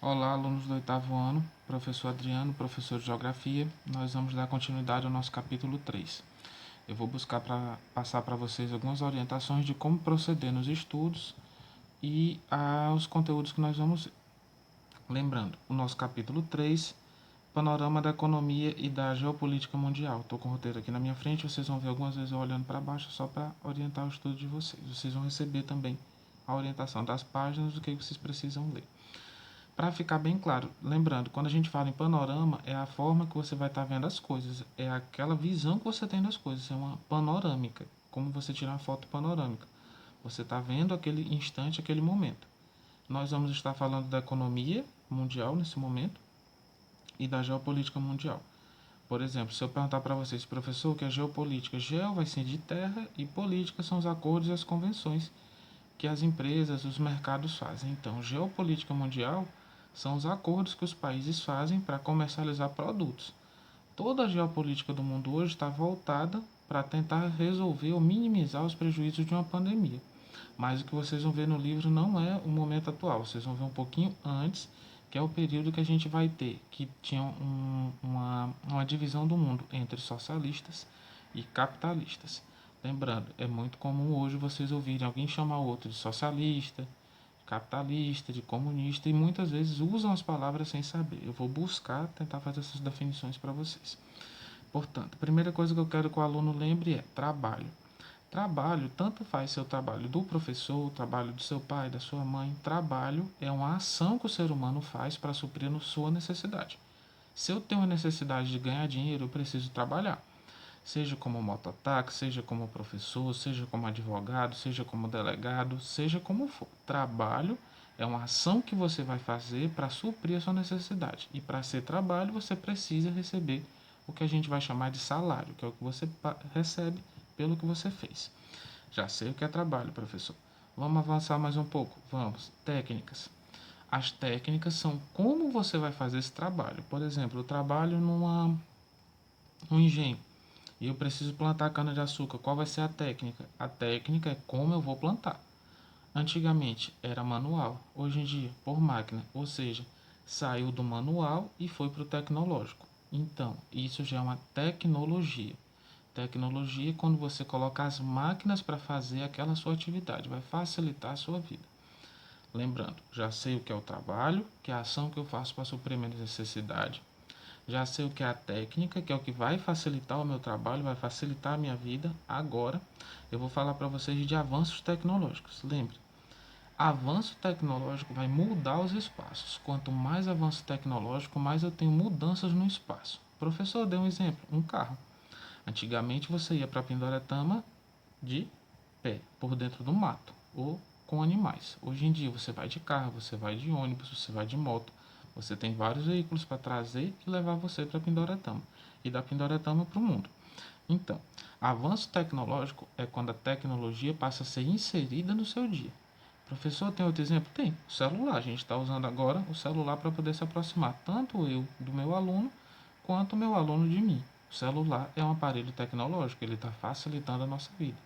Olá, alunos do oitavo ano, professor Adriano, professor de Geografia. Nós vamos dar continuidade ao nosso capítulo 3. Eu vou buscar passar para vocês algumas orientações de como proceder nos estudos e aos conteúdos que nós vamos ver. Lembrando, o nosso capítulo 3, Panorama da Economia e da Geopolítica Mundial. Estou com o roteiro aqui na minha frente, vocês vão ver algumas vezes eu olhando para baixo só para orientar o estudo de vocês. Vocês vão receber também a orientação das páginas do que vocês precisam ler. Para ficar bem claro, lembrando, quando a gente fala em panorama, é a forma que você vai estar vendo as coisas, é aquela visão que você tem das coisas, é uma panorâmica, como você tirar uma foto panorâmica. Você está vendo aquele instante, aquele momento. Nós vamos estar falando da economia mundial nesse momento e da geopolítica mundial. Por exemplo, se eu perguntar para vocês, professor, o que é geopolítica? Geo vai ser de terra e política são os acordos e as convenções que as empresas, os mercados fazem. Então, geopolítica mundial são os acordos que os países fazem para comercializar produtos. Toda a geopolítica do mundo hoje está voltada para tentar resolver ou minimizar os prejuízos de uma pandemia. Mas o que vocês vão ver no livro não é o momento atual, vocês vão ver um pouquinho antes, que é o período que a gente vai ter, que tinha uma divisão do mundo entre socialistas e capitalistas. Lembrando, é muito comum hoje vocês ouvirem alguém chamar o outro de socialista, capitalista, de comunista e muitas vezes usam as palavras sem saber. Eu vou buscar tentar fazer essas definições para vocês. Portanto, a primeira coisa que eu quero que o aluno lembre é trabalho. Trabalho, tanto faz seu trabalho do professor, o trabalho do seu pai, da sua mãe. Trabalho é uma ação que o ser humano faz para suprir a sua necessidade. Se eu tenho a necessidade de ganhar dinheiro, eu preciso trabalhar. Seja como mototáxi, seja como professor, seja como advogado, seja como delegado, seja como for. Trabalho é uma ação que você vai fazer para suprir a sua necessidade. E para ser trabalho, você precisa receber o que a gente vai chamar de salário, que é o que você recebe pelo que você fez. Já sei o que é trabalho, professor. Vamos avançar mais um pouco? Vamos. Técnicas. As técnicas são como você vai fazer esse trabalho. Por exemplo, eu trabalho num engenho e eu preciso plantar cana-de-açúcar. Qual vai ser a técnica? A técnica é como eu vou plantar. Antigamente era manual, hoje em dia por máquina, ou seja, saiu do manual e foi para o tecnológico. Então, isso já é uma tecnologia. Tecnologia é quando você coloca as máquinas para fazer aquela sua atividade, vai facilitar a sua vida. Lembrando, já sei o que é o trabalho, que é a ação que eu faço para suprir minha necessidade. Já sei o que é a técnica, que é o que vai facilitar o meu trabalho, vai facilitar a minha vida. Agora, eu vou falar para vocês de avanços tecnológicos. Lembre, avanço tecnológico vai mudar os espaços. Quanto mais avanço tecnológico, mais eu tenho mudanças no espaço. O professor deu um exemplo, um carro. Antigamente você ia para Pindoretama de pé, por dentro do mato, ou com animais. Hoje em dia você vai de carro, você vai de ônibus, você vai de moto. Você tem vários veículos para trazer e levar você para Pindoretama e da Pindoretama para o mundo. Então, avanço tecnológico é quando a tecnologia passa a ser inserida no seu dia. Professor, tem outro exemplo? Tem. O celular. A gente está usando agora o celular para poder se aproximar, tanto eu do meu aluno, quanto o meu aluno de mim. O celular é um aparelho tecnológico, ele está facilitando a nossa vida.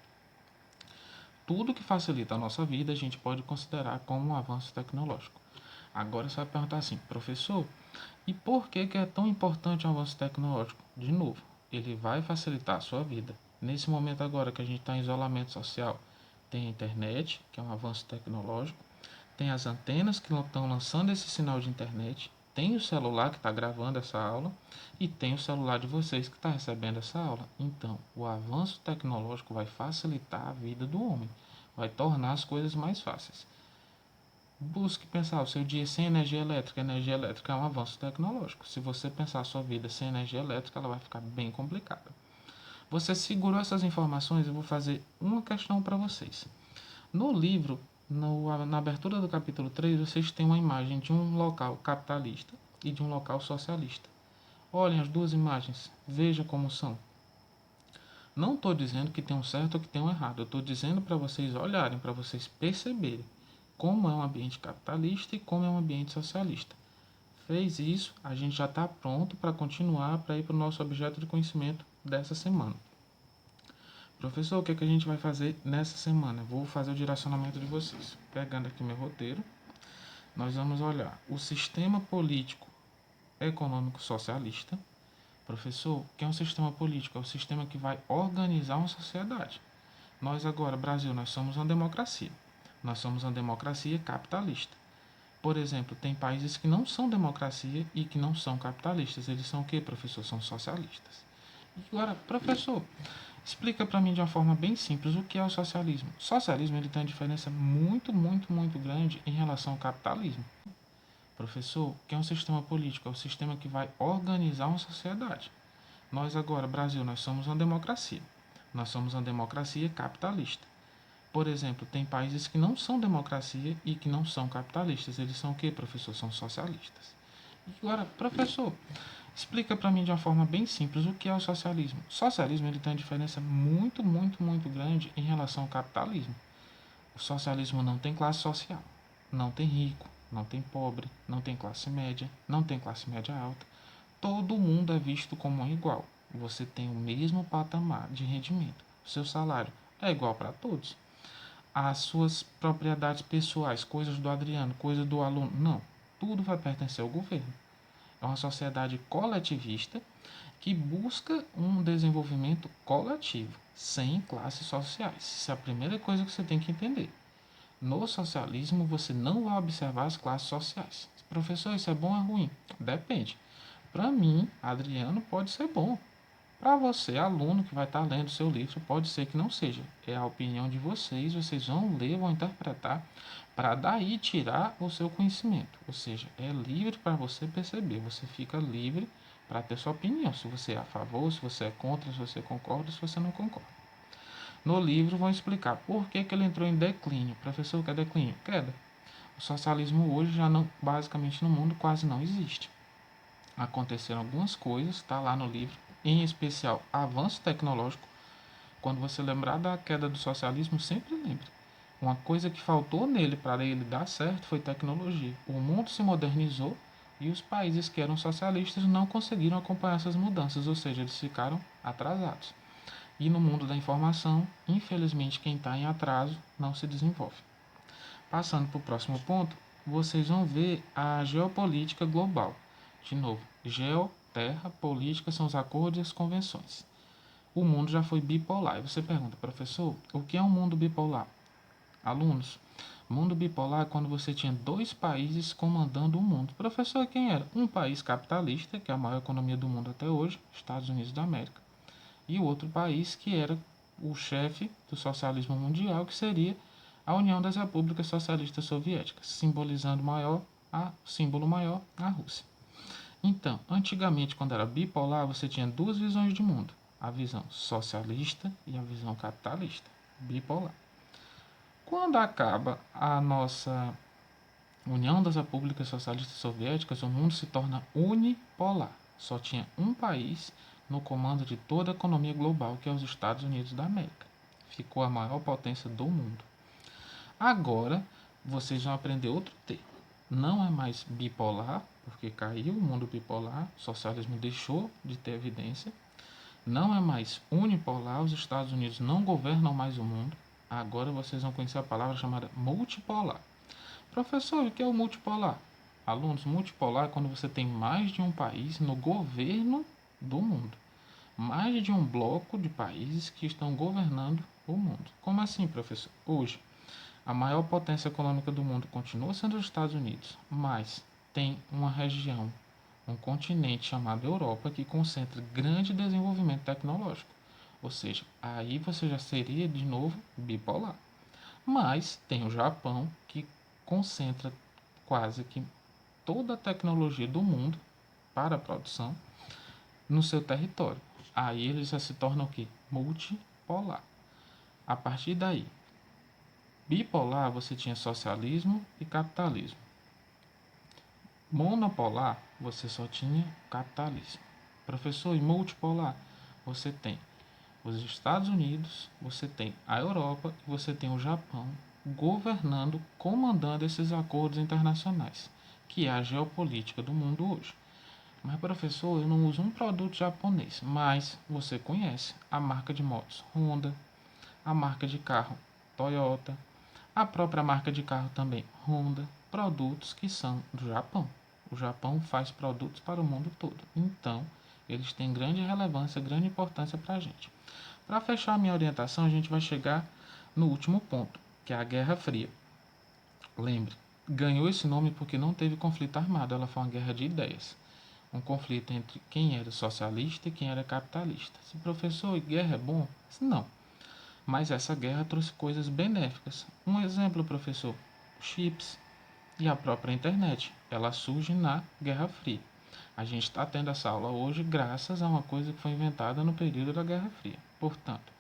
Tudo que facilita a nossa vida a gente pode considerar como um avanço tecnológico. Agora você vai perguntar assim, professor, e por que é tão importante o avanço tecnológico? De novo, ele vai facilitar a sua vida. Nesse momento agora que a gente está em isolamento social, tem a internet, que é um avanço tecnológico, tem as antenas que estão lançando esse sinal de internet, tem o celular que está gravando essa aula e tem o celular de vocês que está recebendo essa aula. Então, o avanço tecnológico vai facilitar a vida do homem, vai tornar as coisas mais fáceis. Busque pensar o seu dia sem energia elétrica. Energia elétrica é um avanço tecnológico. Se você pensar a sua vida sem energia elétrica, ela vai ficar bem complicada. Você segurou essas informações? Eu vou fazer uma questão para vocês. No livro, na abertura do capítulo 3, vocês têm uma imagem de um local capitalista e de um local socialista. Olhem as duas imagens, vejam como são. Não estou dizendo que tem um certo ou que tem um errado, eu estou dizendo para vocês olharem, para vocês perceberem como é um ambiente capitalista e como é um ambiente socialista. Fez isso, a gente já está pronto para continuar para ir para o nosso objeto de conhecimento dessa semana. Professor, o que, é que a gente vai fazer nessa semana? Vou fazer o direcionamento de vocês. Pegando aqui meu roteiro. nós vamos olhar o sistema político econômico socialista. Professor, o que é um sistema político? É o sistema que vai organizar uma sociedade. Nós agora, Brasil, nós somos uma democracia. Nós somos uma democracia capitalista. Por exemplo, tem países que não são democracia e que não são capitalistas. Eles são o quê, professor? São socialistas. E agora, professor, explica para mim de uma forma bem simples o que é o socialismo. O socialismo ele tem uma diferença muito grande em relação ao capitalismo. Professor, o que é um sistema político? É o sistema que vai organizar uma sociedade. Nós agora, Brasil, nós somos uma democracia. Nós somos uma democracia capitalista. Por exemplo, tem países que não são democracia e que não são capitalistas. Eles são o quê, professor? São socialistas. E agora, professor, explica para mim de uma forma bem simples o que é o socialismo. O socialismo ele tem uma diferença muito grande em relação ao capitalismo. O socialismo não tem classe social, não tem rico, não tem pobre, não tem classe média, não tem classe média alta. Todo mundo é visto como igual. Você tem o mesmo patamar de rendimento. O seu salário é igual para todos. As suas propriedades pessoais, coisas do Adriano, coisas do aluno, não. Tudo vai pertencer ao governo. É uma sociedade coletivista que busca um desenvolvimento coletivo, sem classes sociais. Isso é a primeira coisa que você tem que entender. No socialismo, você não vai observar as classes sociais. Professor, isso é bom ou é ruim? Depende. Para mim, Adriano, pode ser bom. Para você, aluno que vai estar lendo o seu livro, pode ser que não seja. É a opinião de vocês, vocês vão ler, vão interpretar, para daí tirar o seu conhecimento. Ou seja, é livre para você perceber, você fica livre para ter sua opinião, se você é a favor, se você é contra, se você concorda, se você não concorda. No livro vão explicar por que ele entrou em declínio. Professor, o que é declínio? Queda. O socialismo hoje já não, basicamente no mundo quase não existe. Aconteceram algumas coisas, está lá no livro, em especial avanço tecnológico. Quando você lembrar da queda do socialismo, sempre lembre. Uma coisa que faltou nele para ele dar certo foi tecnologia. O mundo se modernizou e os países que eram socialistas não conseguiram acompanhar essas mudanças, ou seja, eles ficaram atrasados. E no mundo da informação, infelizmente, quem está em atraso não se desenvolve. Passando para o próximo ponto, vocês vão ver a geopolítica global. De novo, geo, terra, política são os acordos e as convenções. O mundo já foi bipolar. E você pergunta, professor, o que é um mundo bipolar? Alunos, mundo bipolar é quando você tinha dois países comandando o mundo. Professor, quem era? Um país capitalista, que é a maior economia do mundo até hoje, Estados Unidos da América, e o outro país que era o chefe do socialismo mundial, que seria a União das Repúblicas Socialistas Soviéticas, simbolizando símbolo maior, a Rússia. Então, antigamente, quando era bipolar, você tinha duas visões de mundo: a visão socialista e a visão capitalista, bipolar. Quando acaba a nossa União das Repúblicas Socialistas Soviéticas, o mundo se torna unipolar. Só tinha um país no comando de toda a economia global, que é os Estados Unidos da América. Ficou a maior potência do mundo. Agora, vocês vão aprender outro termo. Não é mais bipolar, porque caiu o mundo bipolar, o socialismo deixou de ter evidência. Não é mais unipolar, os Estados Unidos não governam mais o mundo. Agora vocês vão conhecer a palavra chamada multipolar. Professor, o que é o multipolar? Alunos, multipolar é quando você tem mais de um país no governo do mundo. Mais de um bloco de países que estão governando o mundo. Como assim, professor? Hoje, a maior potência econômica do mundo continua sendo os Estados Unidos, mas tem uma região, um continente chamado Europa que concentra grande desenvolvimento tecnológico. Ou seja, aí você já seria de novo bipolar. Mas tem o Japão que concentra quase que toda a tecnologia do mundo para a produção no seu território. Aí ele já se torna o que? Multipolar. A partir daí, bipolar você tinha socialismo e capitalismo. Monopolar você só tinha capitalismo. Professor, e multipolar você tem os Estados Unidos, você tem a Europa e você tem o Japão governando, comandando esses acordos internacionais, que é a geopolítica do mundo hoje. Mas, professor, eu não uso um produto japonês, mas você conhece a marca de motos Honda, a marca de carro Toyota, a própria marca de carro também Honda, produtos que são do Japão. O Japão faz produtos para o mundo todo. Então, eles têm grande relevância, grande importância para a gente. Para fechar a minha orientação, a gente vai chegar no último ponto, que é a Guerra Fria. Lembre, ganhou esse nome porque não teve conflito armado, ela foi uma guerra de ideias. Um conflito entre quem era socialista e quem era capitalista. Se professor, guerra é bom? Não. Mas essa guerra trouxe coisas benéficas. Um exemplo, professor: chips e a própria internet. Ela surge na Guerra Fria. A gente está tendo essa aula hoje graças a uma coisa que foi inventada no período da Guerra Fria. Portanto,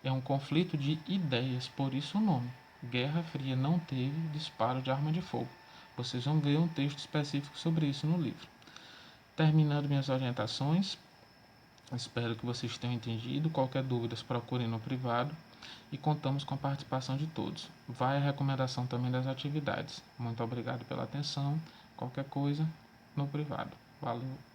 é um conflito de ideias, por isso o nome. Guerra Fria não teve disparo de arma de fogo. Vocês vão ver um texto específico sobre isso no livro. Terminando minhas orientações, espero que vocês tenham entendido. Qualquer dúvida, procurem no privado e contamos com a participação de todos. Vai a recomendação também das atividades. Muito obrigado pela atenção. Qualquer coisa, no privado. Valeu!